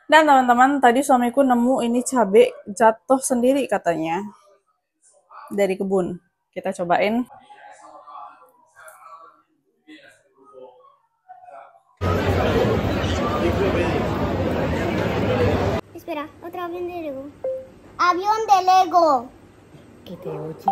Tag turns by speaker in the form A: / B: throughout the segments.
A: Dan teman-teman, tadi suamiku nemu ini cabai jatuh sendiri katanya dari kebun. Kita cobain.
B: Espera, otro avión de Lego. ¡Avión de Lego!
C: Que te oye.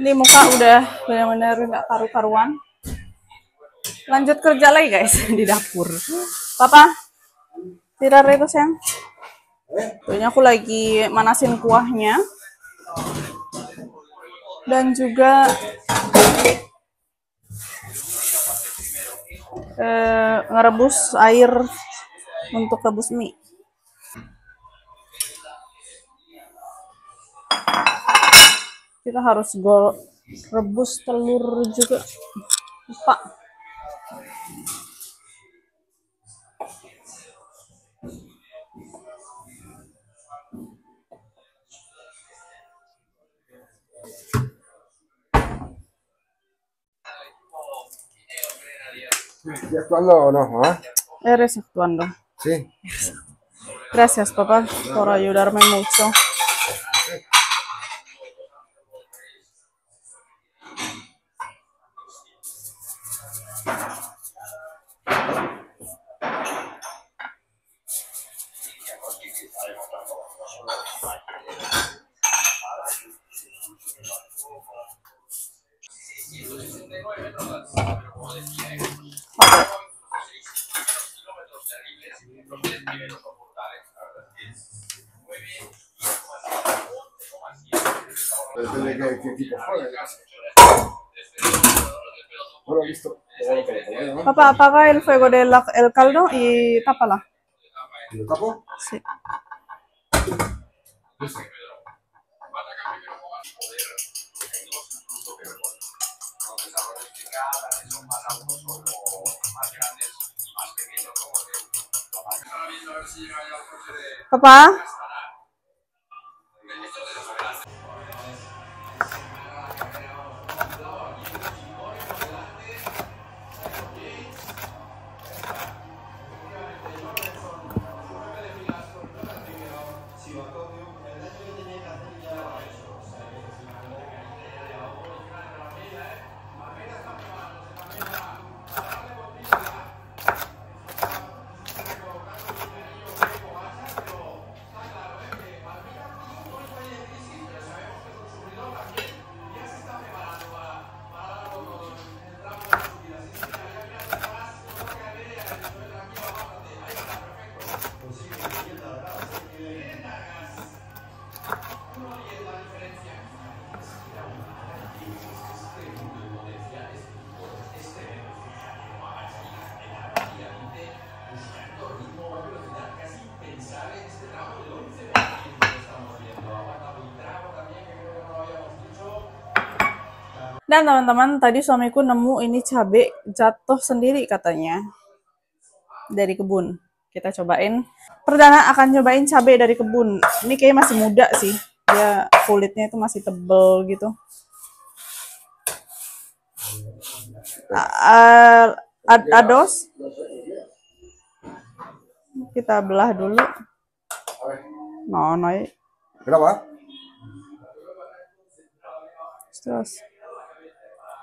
A: Ini muka udah benar-benar nggak karu-karuan. Lanjut kerja lagi guys di dapur. Papa, tirar itu sayang. Ini aku lagi manasin kuahnya. Dan juga ngerebus air untuk rebus mie. Kita harus rebus telur juga. Lupa.
D: ¿Estoy actuando o no? ¿Ah?
A: Eres actuando.
D: Sí.
A: Gracias, papá, por ayudarme mucho.
D: Depende de qué equipo juegue. Bueno, listo.
A: Papá, apaga el fuego del el caldo y tápala.
D: ¿Lo tapo?
A: Sí. Papá. Dan teman-teman, tadi suamiku nemu ini cabai jatuh sendiri katanya dari kebun. Kita cobain. Perdana akan cobain cabai dari kebun. Ini kayaknya masih muda sih. Dia kulitnya itu masih tebel gitu. Ados. Kita belah dulu. No.
D: ¿Graba?
A: Terus.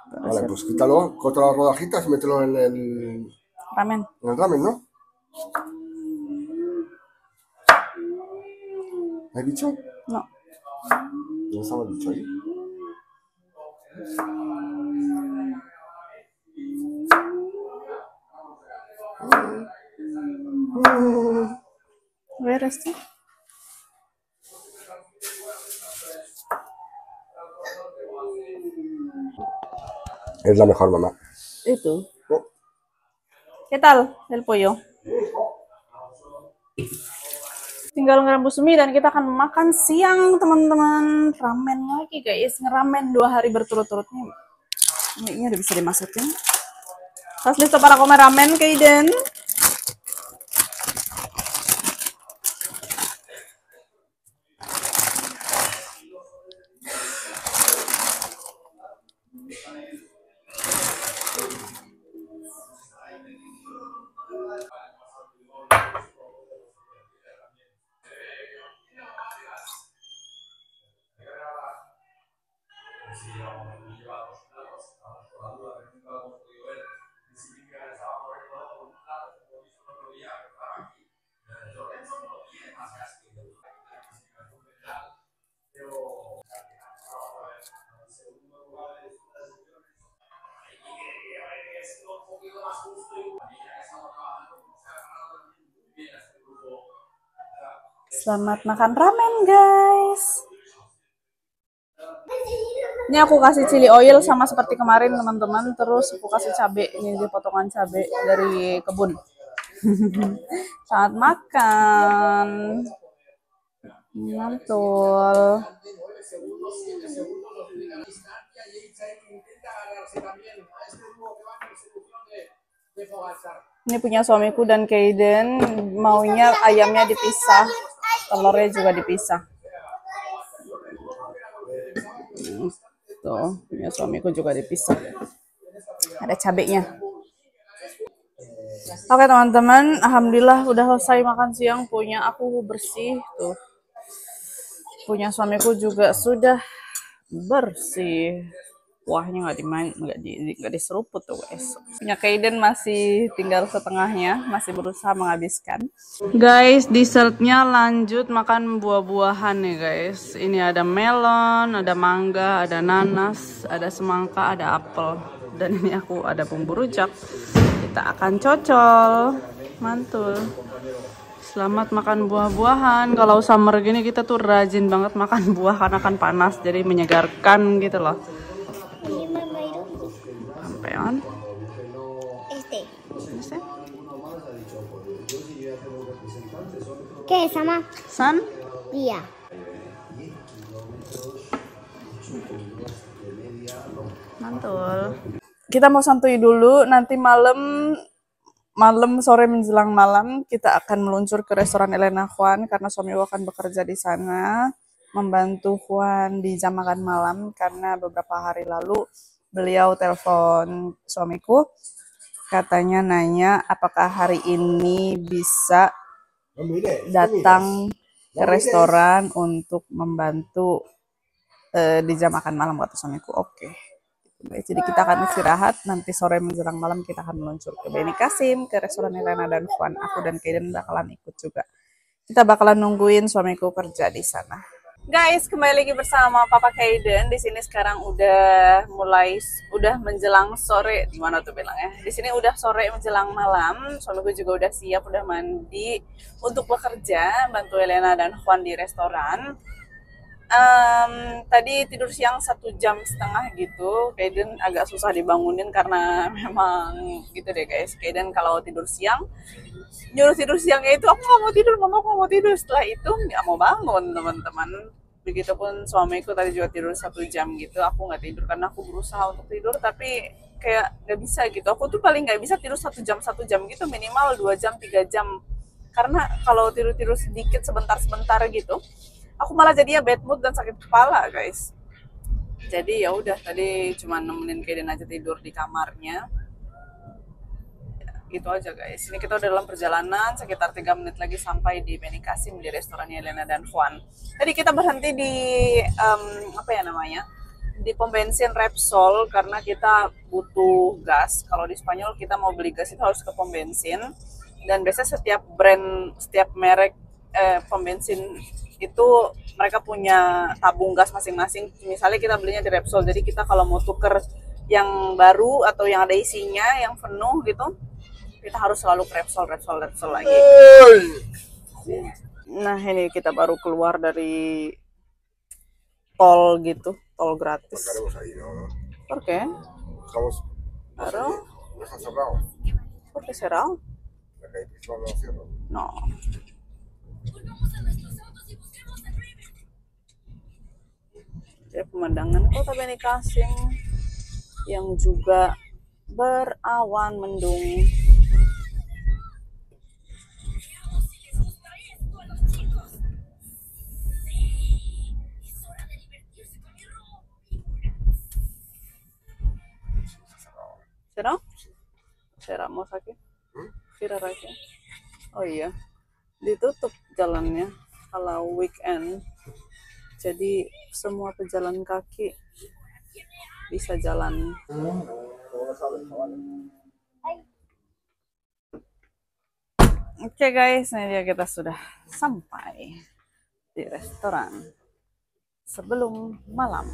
D: Vale, pues quítalo, corta las rodajitas y mételo en el
A: Ramen.
D: En el ramen, ¿no? ¿Hay bicho?
A: No.
D: ¿Dónde estaba el bicho ahí?
A: A ver este.
D: Es la mejor, mamá.
A: Itu. ¿Qué tal el pollo? Tinggal ngerebus mie dan kita akan makan siang, teman-teman. Ramen lagi guys, ngeramen 2 hari berturut-turut nih. Mie-nya udah bisa dimasukin. ¿Estás listo para comer ramen, Kaden? Selamat makan ramen, guys. Ini aku kasih chili oil sama seperti kemarin, teman-teman. Terus aku kasih cabai. Ini dia potongan cabai dari kebun. Selamat makan. Mantul. Ini punya suamiku dan Kaden, maunya ayamnya dipisah, telurnya juga dipisah. Tuh, punya suamiku juga dipisah. Ada cabenya. Oke teman-teman, alhamdulillah udah selesai makan siang. Punya aku bersih tuh. Punya suamiku juga sudah bersih. Kuahnya nggak diseruput tuh guys. Punya Kaden masih tinggal setengahnya, masih berusaha menghabiskan. Guys, dessertnya lanjut makan buah-buahan nih guys. Ini ada melon, ada mangga, ada nanas, ada semangka, ada apel. Dan ini aku ada bumbu rujak. Kita akan cocol, mantul. Selamat makan buah-buahan. Kalau summer gini kita tuh rajin banget makan buah karena kan panas, jadi menyegarkan gitu loh. Sampean.
B: Este.
A: Este?
B: ¿Qué? ¿Sama?
A: San?
B: Iya.
A: Mantul. Kita mau santuy dulu, nanti malam sore menjelang malam kita akan meluncur ke restoran Elena Juan karena suamiku akan bekerja di sana, membantu Juan di jam makan malam karena beberapa hari lalu beliau telepon suamiku, katanya nanya apakah hari ini bisa datang ke restoran untuk membantu di jam makan malam, kata suamiku. Oke. Jadi kita akan istirahat, nanti sore menjelang malam kita akan meluncur ke Beni Kasim, ke restoran Elena dan Juan. Aku dan Kaden bakalan ikut juga. Kita bakalan nungguin suamiku kerja di sana. Guys, kembali lagi bersama Papa Kaden. Di sini sekarang udah menjelang sore. Di mana tuh bilangnya? Di sini udah sore menjelang malam. Suamiku juga udah siap, udah mandi untuk bekerja, bantu Elena dan Juan di restoran. Tadi tidur siang 1,5 jam gitu. Kaden agak susah dibangunin karena memang gitu deh guys. Kaden kalau tidur siang, nyuruh tidur siangnya itu aku nggak mau tidur, mama aku mau tidur. Setelah itu nggak mau bangun teman-teman. Begitupun suamiku tadi juga tidur 1 jam gitu. Aku nggak tidur karena aku berusaha untuk tidur tapi kayak nggak bisa gitu. Aku tuh paling nggak bisa tidur 1 jam gitu, minimal 2 jam 3 jam. Karena kalau tidur sedikit sebentar gitu, aku malah jadinya bad mood dan sakit kepala guys. Jadi ya udah tadi cuma nemenin Kaden aja tidur di kamarnya. Gitu aja guys. Ini kita udah dalam perjalanan, sekitar 3 menit lagi sampai di Beni Kasim, di restorannya Elena dan Juan. Tadi kita berhenti di di pom bensin Repsol karena kita butuh gas. Kalau di Spanyol kita mau beli gas itu harus ke pom bensin. Dan biasanya setiap merek pom bensin itu mereka punya tabung gas masing-masing. Misalnya kita belinya di Repsol, jadi kita kalau mau tuker yang baru atau yang ada isinya yang penuh gitu, kita harus selalu ke Repsol lagi. Nah ini kita baru keluar dari tol gitu, tol gratis. ¿Por qué? Claro. ¿Por qué será? No. Ya, pemandangan kota Beni Kasim yang juga berawan mendung. Será? Será mau sakit? Será sakit? Oh iya, ditutup jalannya kalau weekend. Jadi semua pejalan kaki bisa jalan. Oke guys, ini dia kita sudah sampai di restoran sebelum malam.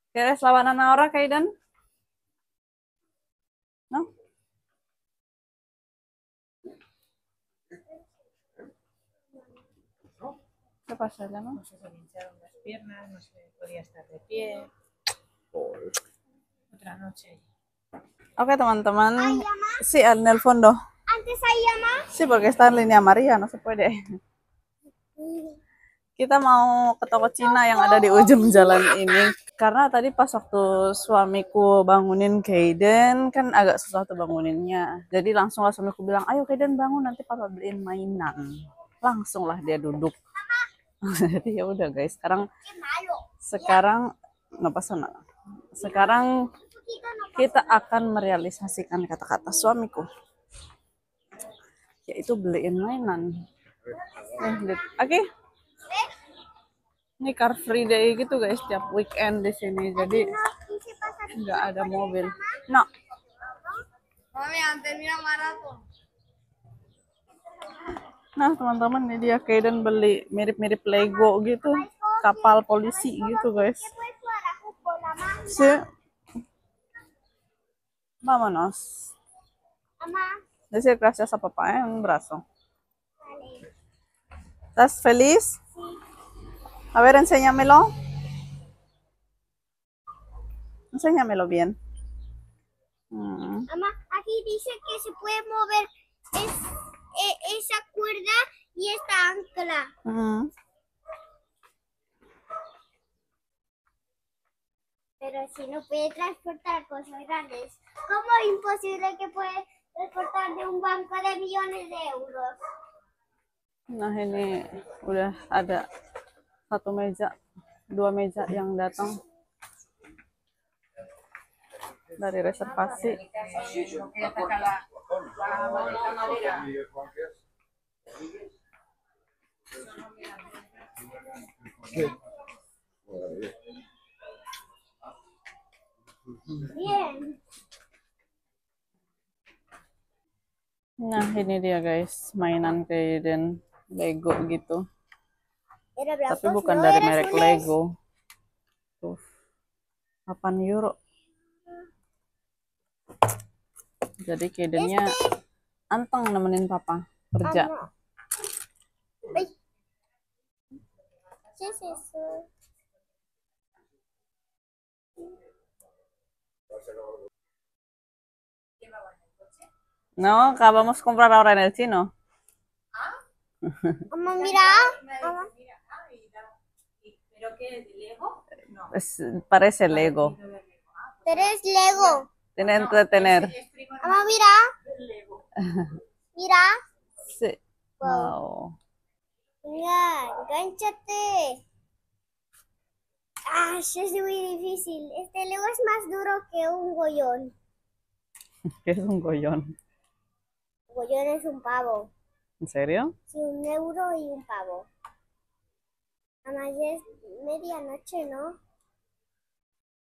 A: ¿Quieres la banana ahora, Kaiden? ¿No? ¿Qué pasa, ya no?
C: No se hincharon las piernas, no se podía estar de pie. Otra noche.
A: Oke teman-teman, sí, en el fondo.
B: Antes hay llama.
A: Sí, porque está en línea amarilla, no se puede. Kita mau ke toko Cina yang ada di ujung jalan ini. Karena tadi pas waktu suamiku bangunin Kaiden, kan agak susah tuh banguninnya. Jadi langsung lah suamiku bilang, ayo Kaiden bangun, nanti papa beliin mainan. Langsung lah dia duduk. Jadi ya udah guys, sekarang nggak pasang. Sekarang kita akan merealisasikan kata-kata suamiku, yaitu beliin mainan. Oke. Ini car free day gitu guys, tiap weekend di sini. Jadi nggak ada mobil. No. Nah teman-teman, ini dia Kaiden beli mirip-mirip Lego gitu, kapal polisi gitu guys. Sí. Vámonos. Decir gracias a papá en un brazo. ¿Estás feliz? A ver, enséñamelo. Enséñamelo bien.
B: Mamá, aquí dice que se puede mover esa cuerda y esta ancla. Pero si no puede transportar cosas grandes, ¿cómo es imposible que puede transportar de un banco de millones de euros?
A: Nah ini udah ada 1 meja, 2 meja yang datang dari reservasi.
B: Bien.
A: Nah ini dia guys, mainan Kaiden Lego gitu. Tapi bukan dari merek Lego. Tuh, 8 euro. Jadi Kaidennya anteng nemenin papa kerja.
B: ¿Qué es eso?
A: No, acabamos de comprar ahora en el chino.
B: Mamá, mira. Mamá.
C: ¿Pero qué? ¿De Lego? No.
A: Parece Lego.
B: Pero es Lego.
A: Tienen que tener.
B: Mamá, mira. Mira.
A: Sí. Wow.
B: Mira, engánchate. Ah, es muy difícil. Este Lego es más duro que un gollón.
A: ¿Qué es un gollón?
B: Un gollón es un pavo.
A: ¿En serio?
B: Sí, 1 euro y un pavo. Además ya es medianoche, ¿no?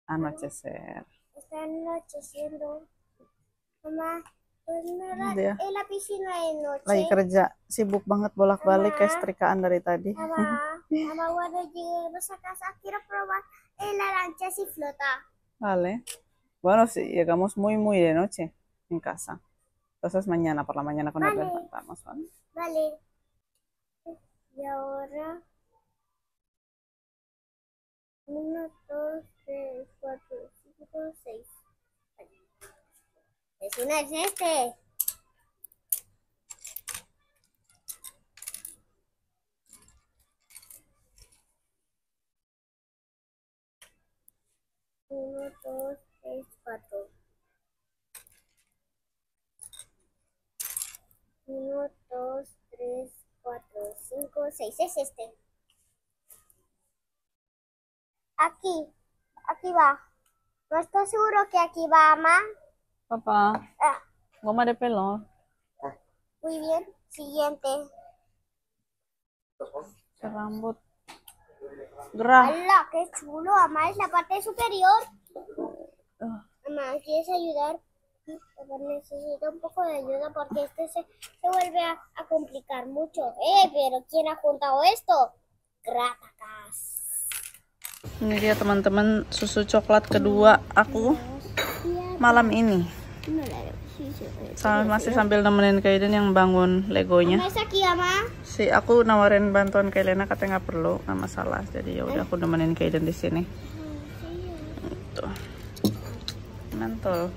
A: Anochecer.
B: Está anocheciendo. Mamá, pues nada,
A: Dia
B: en la piscina de noche.
A: lagi kerja, sibuk banget bolak-balik kayak setrikaan dari tadi.
B: Mamá, cuando lleguemos a casa quiero probar en la lancha si flota.
A: Vale. Bueno, si llegamos muy de noche en casa. Entonces mañana, por la mañana cuando nos levantamos, ¿vale?
B: Vale. Y ahora 1, 2, 3, 4, 5, 5, 6. Es una, es este. Uno, 2, 3, 4. 1, 2, 3, 4, 5, 6. Es este. Aquí va. ¿No estás seguro que aquí va, mamá?
A: Papa,
B: Ah,
A: goma de pelo.
B: muy bien. Siguiente.
A: Rambut. Gerah.
B: ¡Hala! ¡Qué chulo! Mamá, es la parte superior. Mamá, ¿quieres ayudar? Papá, necesito un poco de ayuda porque este se vuelve a complicar mucho. Pero ¿quién ha juntado esto? Gratakas.
A: Ini dia teman-teman susu coklat kedua aku malam ini. Masih sambil nemenin Kaiden yang bangun legonya.
B: Mamá, es aquí, mamá.
A: Aku nawarin bantuan ke Elena, katanya nggak perlu, nggak masalah. Jadi ya udah aku nemenin Kaiden di sini. Tuh. Mantul.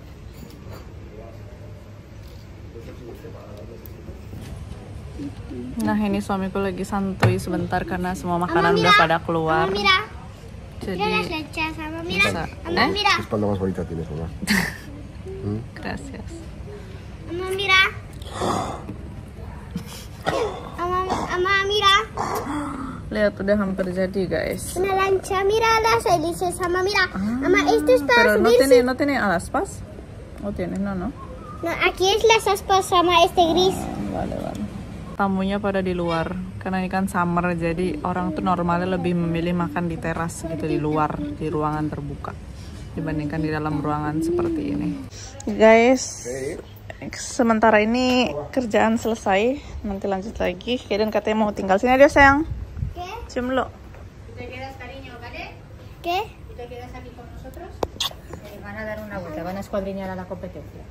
A: Nah, ini suamiku lagi santuy sebentar karena semua makanan udah pada keluar.
B: Mamá, mira.
A: Jadi
B: Mira las lechas, mamá, mira.
A: bisa.
B: Mamá, mira.
D: ¿Qué espalda más bonita tienes, mamá?
A: Gracias.
B: Mamá, mira. Mamá, mira.
A: Lihat udah hampir jadi, guys.
B: Una lancha, mira las hélices, mamá, mira. Mamá, esto es para
A: Pero
B: subirse.
A: no tiene aspas. No tiene, no.
B: No, aquí es las aspas, mamá, este gris.
A: Vale. Tamunya pada di luar karena ini kan summer, jadi orang tuh normalnya lebih memilih makan di teras gitu, di luar, di ruangan terbuka dibandingkan di dalam ruangan seperti ini. Guys, sementara ini kerjaan selesai, nanti lanjut lagi. Kaiden katanya mau tinggal sini. Dia sayang.
B: ¿Qué?
A: Cium lo.
C: ¿Te quedas, cariño, vale?
B: ¿Qué?
C: ¿Y te quedas aquí con nosotros? Van a dar una vuelta, van a escuadriñar a la competencia.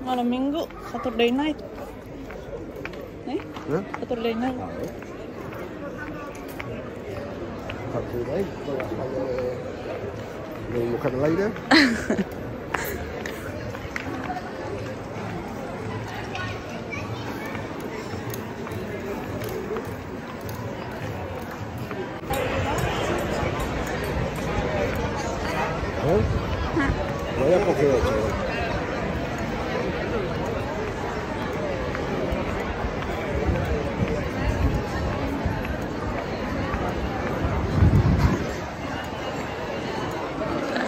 A: Malam minggu, Saturday night. Saturday night.
D: Saturday, con la espalda de mujer al aire. Vaya porque he hecho.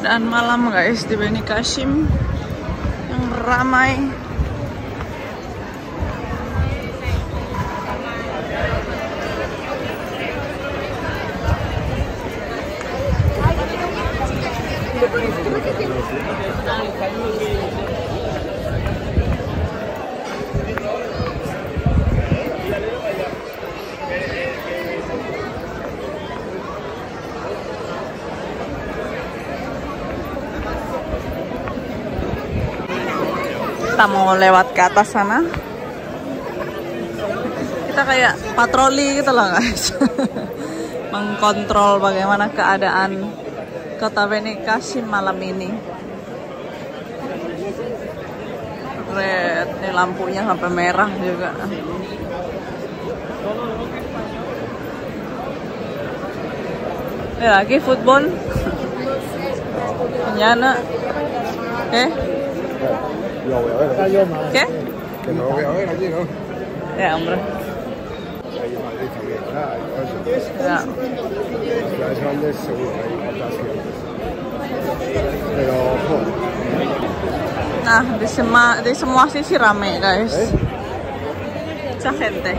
A: Keadaan malam, guys, di Beni Kashim yang ramai. Kita mau lewat ke atas sana. Kita kayak patroli gitu loh, guys. Mengkontrol bagaimana keadaan kota Beni Kashim malam ini. Red, nih lampunya sampai merah juga. Ini lagi football. Mañana. ¿Qué?
D: Lo voy a ver.
A: ¿Qué?
D: Que no lo voy a ver allí, ¿no?
A: Ya, hombre.
D: Ahí en Madrid también, ¿verdad?
A: Ya.
D: Ciudades grandes seguro, hay otras ciudades. Pero, joder.
A: Nah, di semua sisi rame, guys. Mucha gente.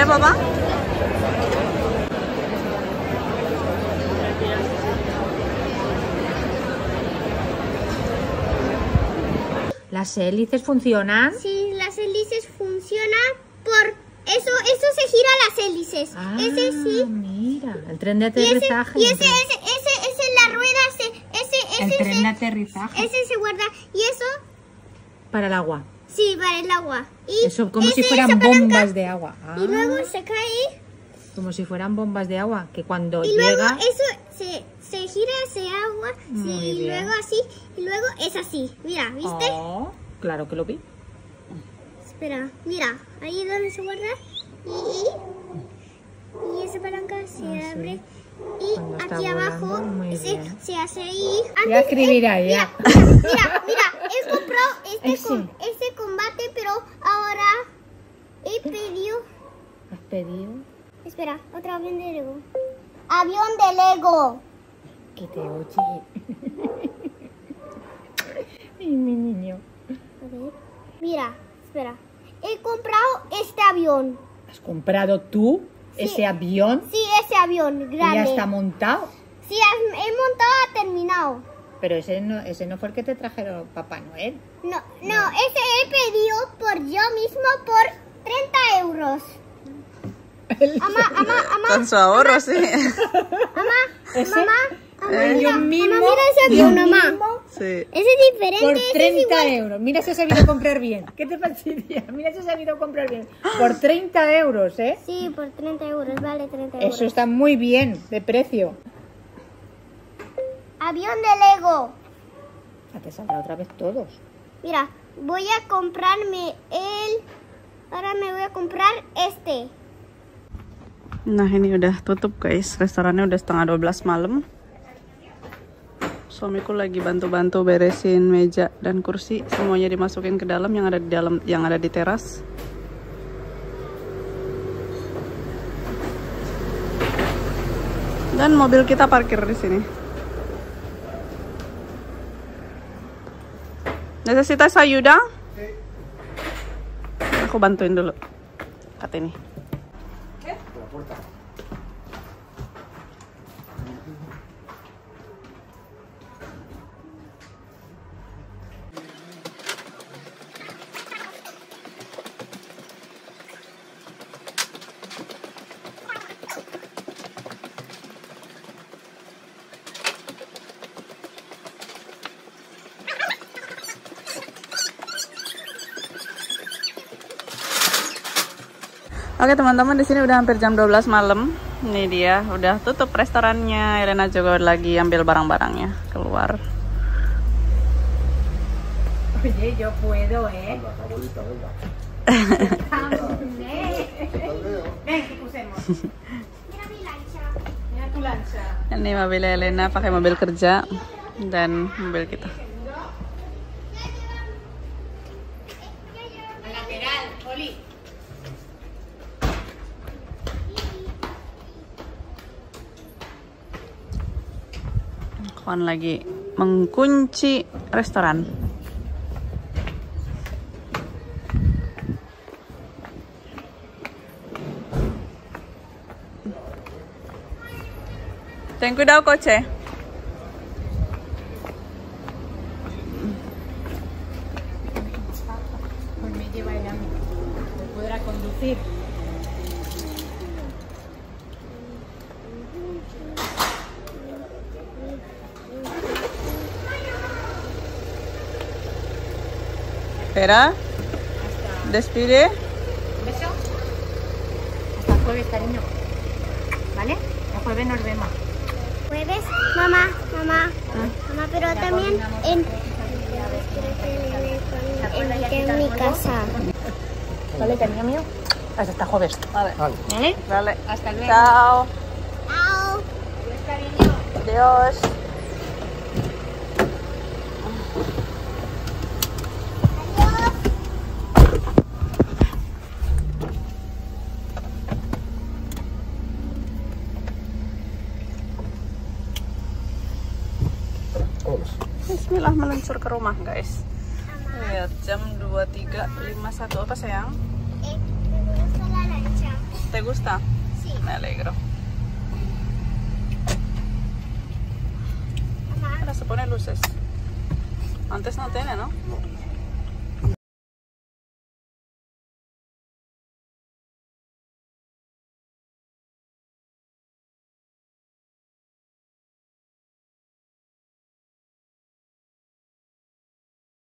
A: papá?
C: ¿Las hélices funcionan?
B: Sí, las hélices funcionan por... Eso se gira las hélices.
C: Ah,
B: Ese sí.
C: mira, el tren de
B: Y ese,
C: aterrizaje.
B: ese, la rueda,
C: el tren de aterrizaje.
B: ese se guarda. Y eso,
C: Para el agua.
B: sí, para el agua. Y
C: Eso como si
B: esa
C: fueran
B: palanca,
C: bombas de agua. Ah,
B: Y luego se cae.
C: como si fueran bombas de agua, que cuando
B: Y luego
C: llega...
B: eso se gira ese agua.
C: Muy
B: Sí, y
C: bien.
B: luego así. Y luego es así. Mira, ¿viste?
C: Oh, claro que lo vi.
B: Espera, mira, ahí donde se guarda y esa palanca se abre y
C: Cuando está
B: aquí abajo
C: volando, muy bien.
B: se hace ahí.
C: Voy a escribir ahí, ya.
B: Mira, he comprado
C: Sí.
B: este combate, pero ahora he pedido.
C: ¿Has pedido?
B: Espera, otro avión de Lego. Avión de Lego.
C: Que te oye. Ay, mi niño.
B: A ver, mira, espera. He comprado este avión.
C: ¿Has comprado tú ese avión?
B: Sí, ese avión
C: Y ya
B: grande.
C: está montado.
B: Sí, he montado, ha terminado.
C: Pero ese no fue el que te trajeron Papá Noel.
B: No, ese he pedido por yo mismo por 30 euros. Mamá,
A: Con su ahorro, sí.
C: ¿Ese?
B: mamá,
C: Yo mismo.
B: mira ese avión, mamá.
A: Sí.
B: Ese es diferente.
C: Por
B: ese es
C: 30
B: igual.
C: euros. Mira si has sabido comprar bien. ¿Qué te fastidia? Mira si has sabido comprar bien. Por 30 euros, ¿eh?
B: Sí, por 30 euros, vale 30 euros.
C: Eso está muy bien de precio.
B: Avión de Lego.
C: Ya te saldrá otra vez todos.
B: Mira, voy a comprarme ahora me voy a comprar este.
A: Nah, ini udah tutup guys. Restorannya udah setengah 12 malam. Suamiku lagi bantu-bantu beresin meja dan kursi, semuanya dimasukin ke dalam yang ada di teras. Dan mobil kita parkir di sini. Necesitas ayuda? Aku bantuin dulu. Kat ini. Oke teman-teman, di sini udah hampir jam 12 malam. Ini dia, udah tutup restorannya. Elena juga lagi ambil barang-barangnya keluar.
C: Oye, yo puedo, ¿eh?
D: Anda, abuelita, venga.
C: Ven, que pusemos.
B: Mira mi lancha.
C: Mira tu lancha.
A: Ini mobil Elena pakai mobil kerja dan mobil kita.
C: Al lateral, Oli.
A: Kawan lagi mengunci restoran. Ten cuidado, coche.
C: Pues me lleva él a mí. Me podrá conducir.
A: Espera. Despide.
C: ¿Un beso? Hasta el jueves, cariño. ¿Vale? El jueves nos vemos.
B: Jueves, mamá, pero también en mi casa.
C: ¿Vale, cariño mío? Hasta el jueves.
A: Vale.
C: ¿Vale?
A: Vale.
C: Hasta luego.
A: Chao.
B: Chao.
C: Adiós, cariño.
A: Adiós. Bismillah, meluncur ke rumah guys. Lihat jam 23.51 apa sayang?
B: Me gusta la lancha.
A: ¿Te gusta?
B: Sí.
A: Me alegro.
B: Mamá,
A: Ahora se pone luces. Antes no tiene, ¿no?
D: No.